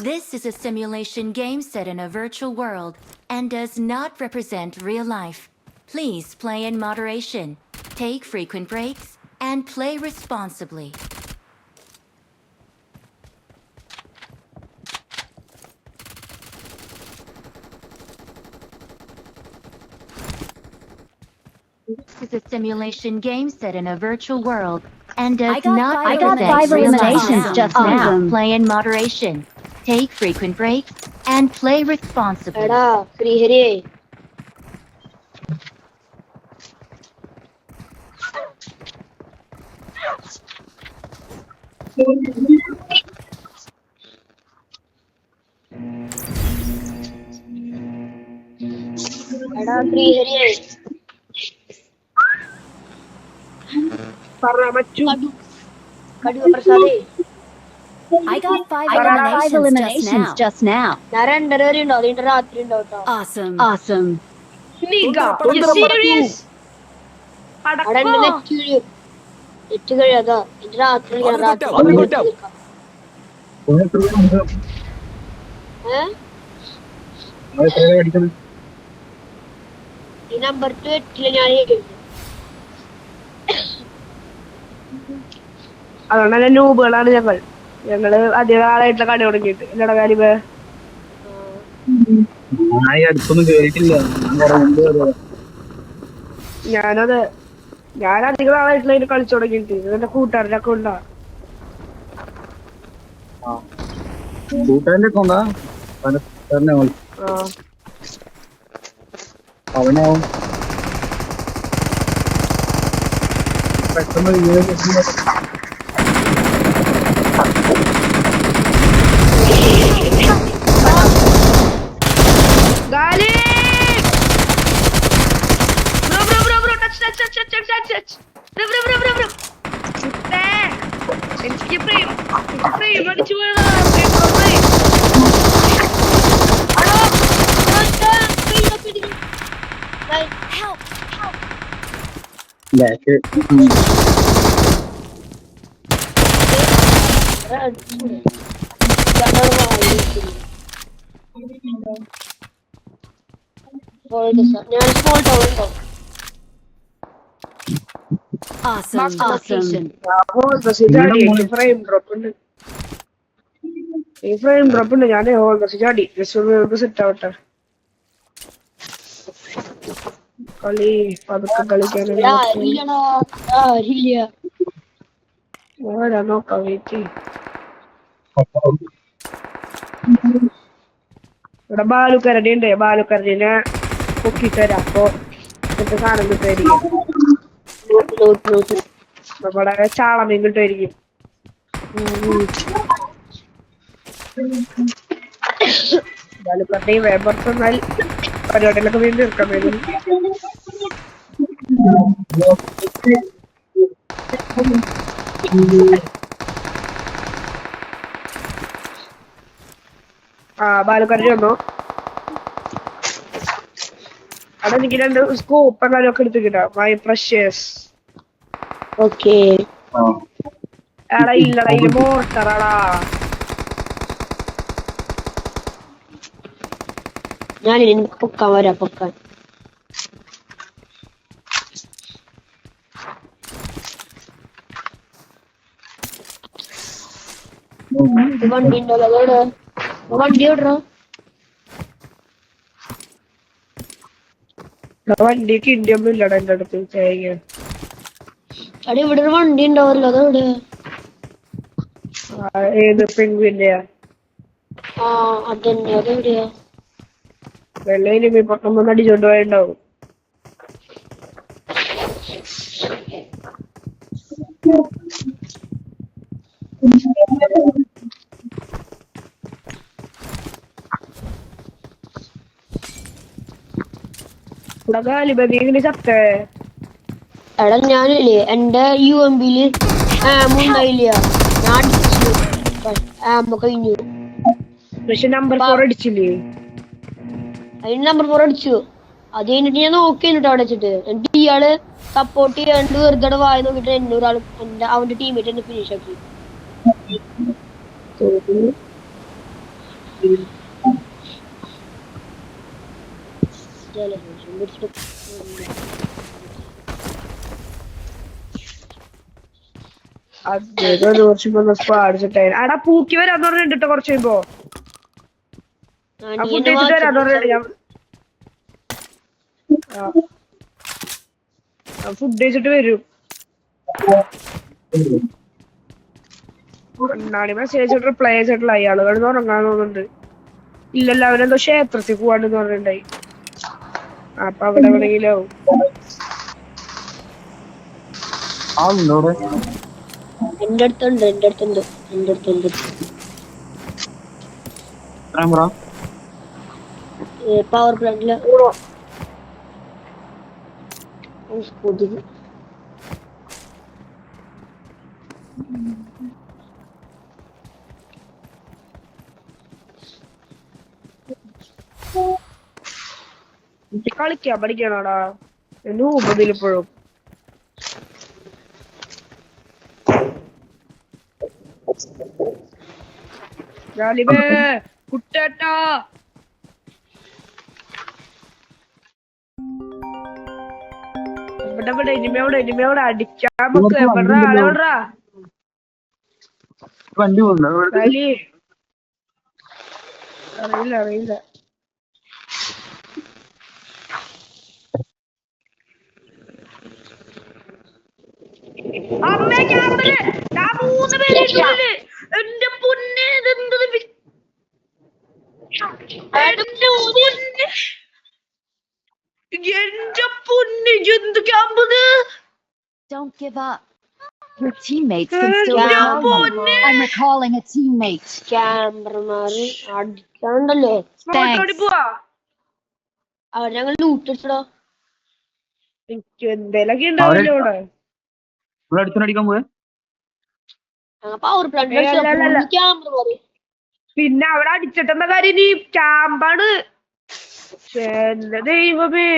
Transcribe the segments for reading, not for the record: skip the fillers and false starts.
This is a simulation game set in a virtual world and does not represent real life. Please play in moderation, take frequent breaks, and play responsibly. This is a simulation game set in a virtual world and does not represent real life. Just now. Play in moderation, take frequent breaks, and play responsibly. I got 5 eliminations just now. Awesome. Awesome. Nigga, you serious? Number 2 അതുകൊണ്ട് നൂബുകളാണ് ഞങ്ങള് അധികം ആളായിട്ടുള്ള കളി തുടങ്ങിയിട്ട് എന്നോட കാര്യം ഞാനത് ഞാൻ അധികം ആളായിട്ടുള്ള ഇതിന് കളിച്ചു തുടങ്ങിയിട്ട് എന്റെ കൂട്ടുകാരനൊക്കെ ഉണ്ടാ അവനാവും പെട്ടെന്ന് Awesome. Awesome. ഫ്രെയിം ഡ്രോപ്പ് ഉണ്ട് ഞാൻ ഹോൾ ബസ് ചാടി സെറ്റ് ആവട്ടെ കളി പതുക്കെ കളിക്കാനും നോക്കാം വെയിറ്റ് ഇവിടെ ബാലുക്കരടി ഉണ്ട് ബാലുക്കരടിനെ പൊക്കിത്തരാം അപ്പൊ സാധനം കിട്ടുമായിരിക്കും നമ്മുടെ ചാളമീൻ കിട്ടുമായിരിക്കും ബാലുക്കരടി വേമ്പർത്തന്നാൽ പരിപാടികളൊക്കെ വീണ്ടും തീർക്കാൻ വരും ബാലുക്കരടി വന്നോ അവിടെ എനിക്ക് 2 സ്കോപ്പ് എങ്ങാനും ഒക്കെ എടുത്തിട്ടാ മൈ പ്രഷ്യസ് ഓക്കേ എടാ ഇല്ലടാ ഇത് മോർട്ടറാടാ ഞാൻ എനിക്ക് പൊക്കാൻ വരാം പൊക്കാൻ വണ്ടി ഉണ്ടല്ലോ അതോടെ വണ്ടി ഓടണോ വണ്ടിക്ക് ഇന്ത്യ ഒന്നും ഇല്ലടാ എന്റെ അടുത്ത് ചെയ്യാൻ അടി ഇവിടെ ഒരു വണ്ടി ഉണ്ടാവല്ലോ അതോടെ ഏത് പെൺകുന്റെയാ അതന്നെ അതെവിടെയാ വെള്ളയിലും പൊട്ടൊന്നും അടിച്ചോണ്ട് പോയിണ്ടാവും ചത്തേ എടാ ഞാനില്ലേ എന്റെ UMBയില് ആമുണ്ടായില്ല ഞാൻ ആമ്പ കഴിഞ്ഞു പക്ഷെ നമ്പർ 4 അടിച്ചില്ലേ അതിന് നമ്പർ 4 അടിച്ചു അത് കഴിഞ്ഞിട്ട് ഞാൻ നോക്കിട്ടോ അവിടെ വെച്ചിട്ട് എന്നിട്ട് ഇയാള് സപ്പോർട്ട് ചെയ്യാണ്ട് വെറുതെ വായ നോക്കിട്ട് എന്നൊരാൾ അവന്റെ ടീമേറ്റ് എന്നെ ഫിനിഷ് ആക്കി ജലദോഷം പിടിച്ചിട്ട് അത് കുറച്ച് സ്പാടിച്ചിട്ടേ അടാ പൂക്കി വരാന്ന് പറഞ്ഞിട്ടോ കുറച്ച് കഴിയുമ്പോ നീ ഫുഡ് എന്നെ കഴിച്ചിട്ട് വരാന്ന് പറഞ്ഞിട്ട് ഞാൻ ഫുഡ് കഴിച്ചിട്ട് വരും. എന്നാണ് മെസ്സേജ് റിപ്ലൈ ചെയ്തിട്ടുള്ള അയാള് കിടന്ന് ഉറങ്ങാൻ തോന്നുന്നുണ്ട്. ഇല്ലല്ലോ അവനെന്തോ ക്ഷേത്രത്തിൽ പോവാണ്ടെന്ന് പറഞ്ഞിട്ടുണ്ടായി. അപ്പൊ അവിടെ എവിടെയെങ്കിലും എന്റെ അടുത്തുണ്ട് പവർ പ്ലാന്റില് കൊതുക്. കളിക്കാൻ പഠിക്കണോടാ എന്നെ ഊമ്പതിലിപ്പോഴും കുട്ടേട്ടാ ഇവിടെ ഇനിമയോടെ അടിക്കാൻ നമുക്ക് എവിടെ ആളെവിടാ അറിയില്ല അമ്മ ക്യാമ്പ് മൂന്ന് പേര് എന്റെ പൊന്നെ ഇതെന്തത് എന്റെ പൊന്നെ എന്ത് camp Don't give up. Your teammates can still recall you. I'm recalling a teammate. ക്യാമറമാര് അടിക്കാണ്ടല്ലേ. പോവാ അവർ ഞങ്ങൾ ലൂട്ടിച്ചോ. എനിക്ക് എന്തെലൊക്കെ ഉണ്ടാവില്ല ഇവിടെ അടിക്കാൻ പോയെ പവർ പ്ലാന്റ് ക്യാമറമാര് പിന്നെ അവിടെ അടിച്ചിട്ടെന്ന കാര്യം നീ ക്യാമ്പാണ്. എന്റെ ദൈവമേ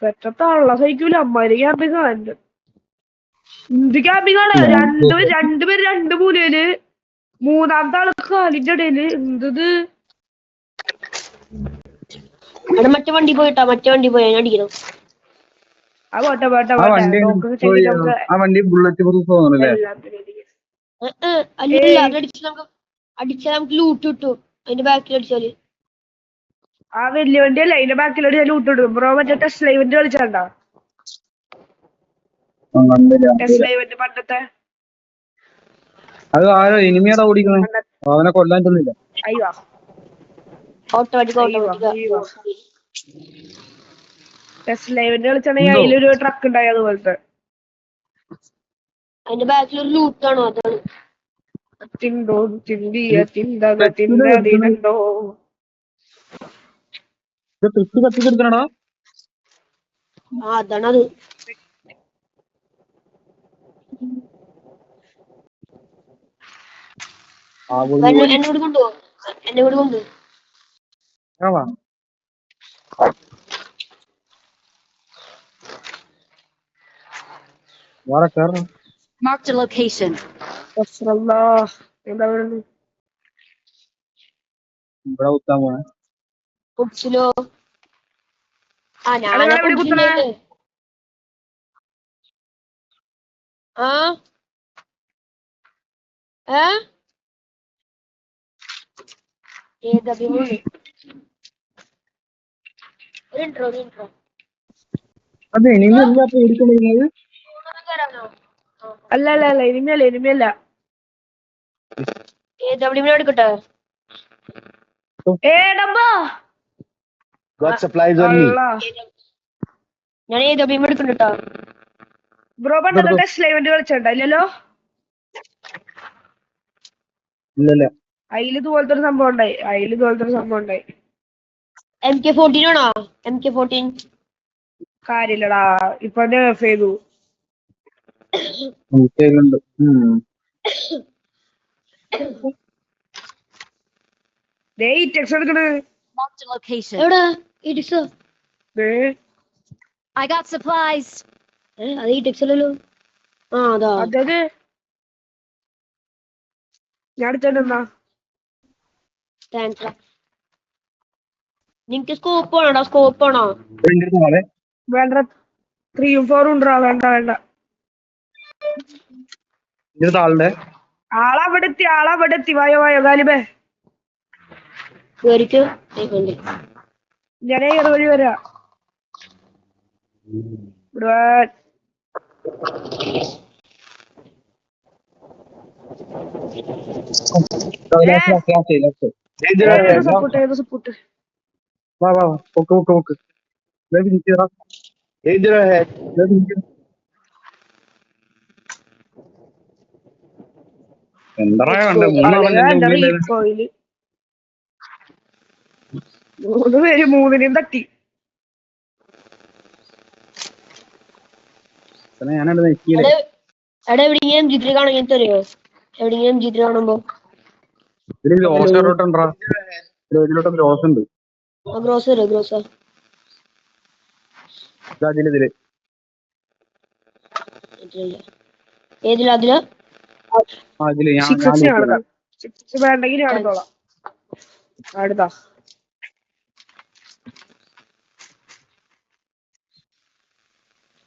പെട്ടത്താണുള്ള സഹിക്കൂല അമ്മാര് ക്യാമ്പിങ് കാണുന്നുണ്ട്. എന്ത് ക്യാമ്പിങ് ആണ് രണ്ടുപേര് രണ്ട് മൂലയില് മൂന്നാമത്തെ ആള് കാലിന്റെ ഇടയില് എന്തത് മറ്റേ വണ്ടി പോയിട്ടാ അടിക്കണം. വണ്ടി ബുള്ളറ്റ് പ്രൂഫ് തോന്നുന്നല്ലേ അല്ല അടിച്ചാൽ നമുക്ക് ലൂട്ട് കിട്ടും. അതിന്റെ ബാക്കിൽ അടിച്ചാല് ആ വലിയ വണ്ടിയല്ല അതിന്റെ ബാക്കിലോട്ട് ഞാൻ ലൂട്ടിടും. ബ്രോ മറ്റേ ടെസ്ല ഇവന്റ് കളിച്ചാണ്ടാ ടെസ്ല ഇവന്റ് പണ്ടത്തെ അത് ആരോ ഇനിമിയാടാ ഓടിക്കുന്നത്. അവനെ കൊല്ലാൻ ചെന്നില്ല. അയ്യോ ടെസ്ല ഇവന്റ് കളിച്ചാണെങ്കിൽ അതിലൊരു ട്രക്ക് ഉണ്ടായി അതുപോലത്തെ. അതിന്റെ ബാക്കിൽ ഒരു ലൂട്ടാണോ അതാണ് തിണ്ടോ തിണ്ടോ കത്തിക്കെടുക്കണടാ. അതാണത്. എന്നോട് കൊണ്ടുപോകും. Marked a location. എന്താ പറയുന്നത് ഇവിടെ കുത്താൻ പോണേ. കുടിച്ചിലോ ഞാൻ അത് ഇനിമയല്ല പേടിക്കൊണ്ടിരുന്നത്. അല്ല ഇനിമയല്ല എടുക്കട്ടെ. ഞാൻ എടുക്കണ്ടോ ബ്രോ പണ്ടത്തെ ടെസ്ല ഇവന്റ് കളിച്ചിട്ടുണ്ടോ? ഇല്ലല്ലോ. അതിൽ ഇതുപോലത്തെ ഒരു സംഭവം ഉണ്ടായി. MK14 ആണോ? MK14 കാര്യമില്ലടാ ഇപ്പൊ nerf ചെയ്തു. Marked a location. എവിടെ ഇടിക്സോ? I got supplies. അത് ഇടിക്സല്ലോ. അതാ ഞാൻ എടുത്തോണ്ടെന്നാ താങ്ക്സ്. നിങ്ങക്ക് സ്കോപ്പ് ആണോടാ? സ്കോപ്പ് ആണോ? വേണ്ട 3 4 ഉണ്ടാ. വേണ്ട വേണ്ട. ആളുടെ ആളവിടെ എത്തി. വായോ ഗാലിബേ. കേറിക്കോ. ഞാൻ ഏത് വഴി വരാ. സപ്പോർട്ട്. വാ പൊക്ക് എന്താ കണ്ടേ? റീകോയില് 3 പേര് 3നെയും തട്ടി. ഞാനത് നെക്കിയില്ലേ. എവിടെ എവിടെയെങ്കിലും M23 കാണാൻ തരുമോ? എവിടെയെങ്കിലും M23 കാണുമ്പോ ഇതില് ഗ്രോസറിലോട്ടുണ്ടാ. ഇതിലോട്ട് ഗ്രോസ് ഉണ്ട്. ഗ്രോസർ ഇതില് ഏതിലാ? അതിലാ? ഇതില് ഞാൻ വേണ്ടെങ്കിൽ ഞാൻ എടുത്തോളാം. അടുത്താ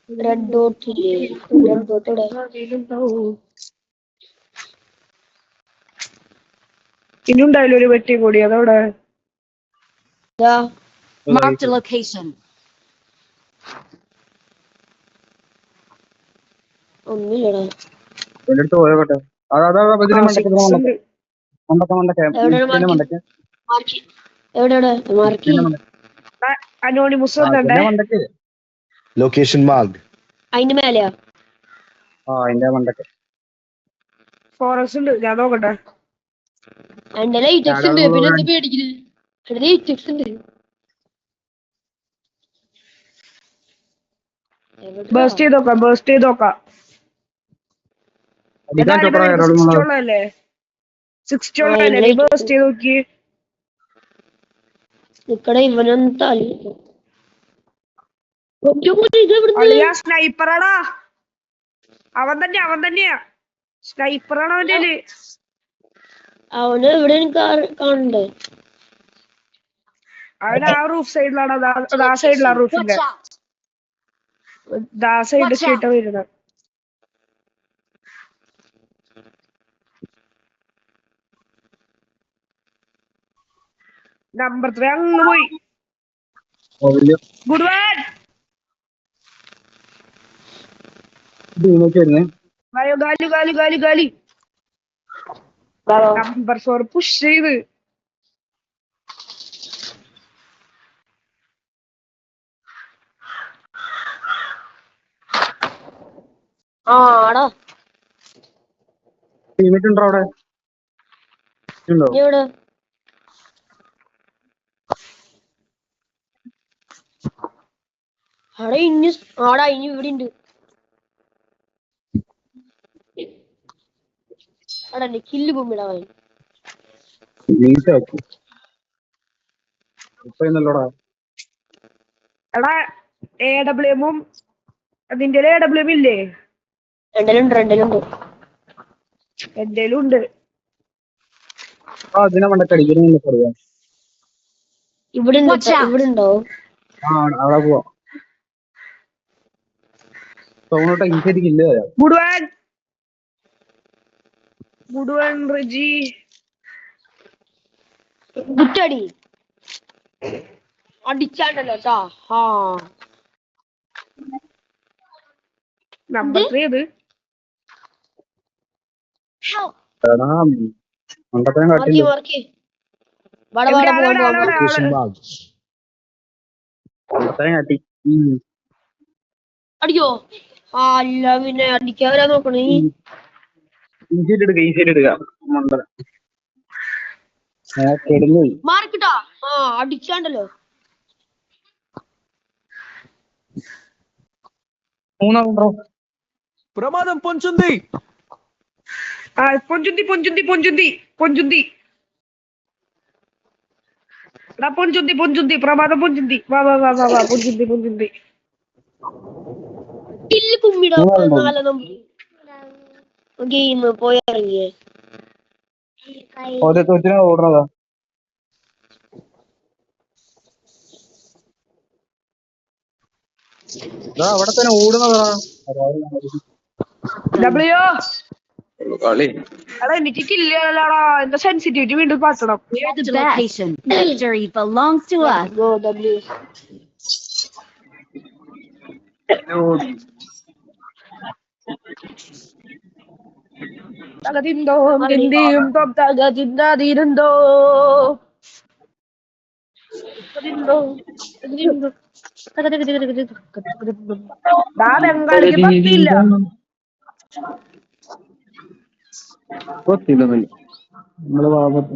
റെഡ് ഡോട്ട് ഇനിയുണ്ടായാലും ഒരു വെട്ടി കൂടി. അതവിടെ Marked a location. ഒന്നുമില്ലടാ. എന്റെ അടുത്ത് പോയോട്ടെ. അനോണിമസ് വന്നേ. Location mark. അതിന്റെ മേലെയാ? അതിന്റെ മണ്ടക്ക് ഫോറസ്റ്റ് ഉണ്ട്. ഞാൻ നോക്കട്ടെ. എന്റെ ലൈറ്റക്സ് ഉണ്ട്. പിന്നെ എന്ത് പേടിക്കുന്നത്? ലൈറ്റക്സ് ഉണ്ട്. ബേസ്റ്റ് ചെയ്ത് നോക്കാം. 60 ഉള്ളതല്ലേ? ബേസ്റ്റ് ചെയ്ത് നോക്കി. നിക്കടെ ഇവനൊന്നും തലി സ്നൈപ്പറാടാ. അവൻ തന്നെയാ സ്നൈപ്പറാണ് അവന്റെ. അവന് എവിടെ കാണണ്ടേ? അവൻ ആ റൂഫ് സൈഡിലാണ്. ആ സൈഡിലാണ് റൂഫിന്റെ. സൈഡ് സ്ട്രീറ്റ് വരുന്നത്. നമ്പർ 3 അങ്ങ് പോയി. Good one. ഗാലി. നമ്പർ 4 പുഷ് ചെയ്ത്. ആടാ ഉണ്ടോ അവിടെ? എവിടെ? ഇനി ഇവിടെ ഉണ്ട്. അവിടെ കില്ല് പൊമ്മിടാൻ എടാ AWM അതിന്റെ AWM ഇല്ലേ? രണ്ടിലുണ്ട്. എന്തേലും ഉണ്ട്. അതിനെ മണ്ടക്കടിക്കുന്നു പറയാം. ഇവിടെ ഉണ്ടോ? അവിടെ പോവാ. സോണോട്ട് എനിക്കില്ല. Good one Riji. കുറ്റടി അടിച്ചാണ്ടല്ലോ ട്ടാ. നമ്പർ 3 ഇത്. Location mark. അടിയോ? അല്ല പിന്നെ അടിക്കാവരാ നോക്കണേ. മാർക്കിട്ടാ. അടിച്ചാണ്ടല്ലോ. പ്രമാദം പൊഞ്ചുന്തി. പൊഞ്ചുന്തി പ്രമാദം പൊഞ്ചുന്തി. വാ പൊഞ്ചുന്തി. കില്ല് കുമ്മിടാ. 4 നമ്പർ ഗെയിം പോയിറങ്ങിയേ. ഓടുന്നതാ ഇതാ അവിടെ തന്നെ ഓടുന്നതാ ഡബ്ല്യു കളി. എടാ എനിക്ക് കില്ലാടാ എന്റെ സെൻസിറ്റിവിറ്റി വീണ്ടും പാട്ടണം. We're the best. Victory belongs to us. Go W. തകതിന്തോ തിന്തിയും തൊം തകതിന്തോ തകതിന്തോ തകതിന്തോ ദാ ബംഗാളിക്ക് പറ്റില്ല. ಗೊತ್ತಿಲ್ಲ ಬನ್ನಿ നമ്മള് ഭാഗത്ത്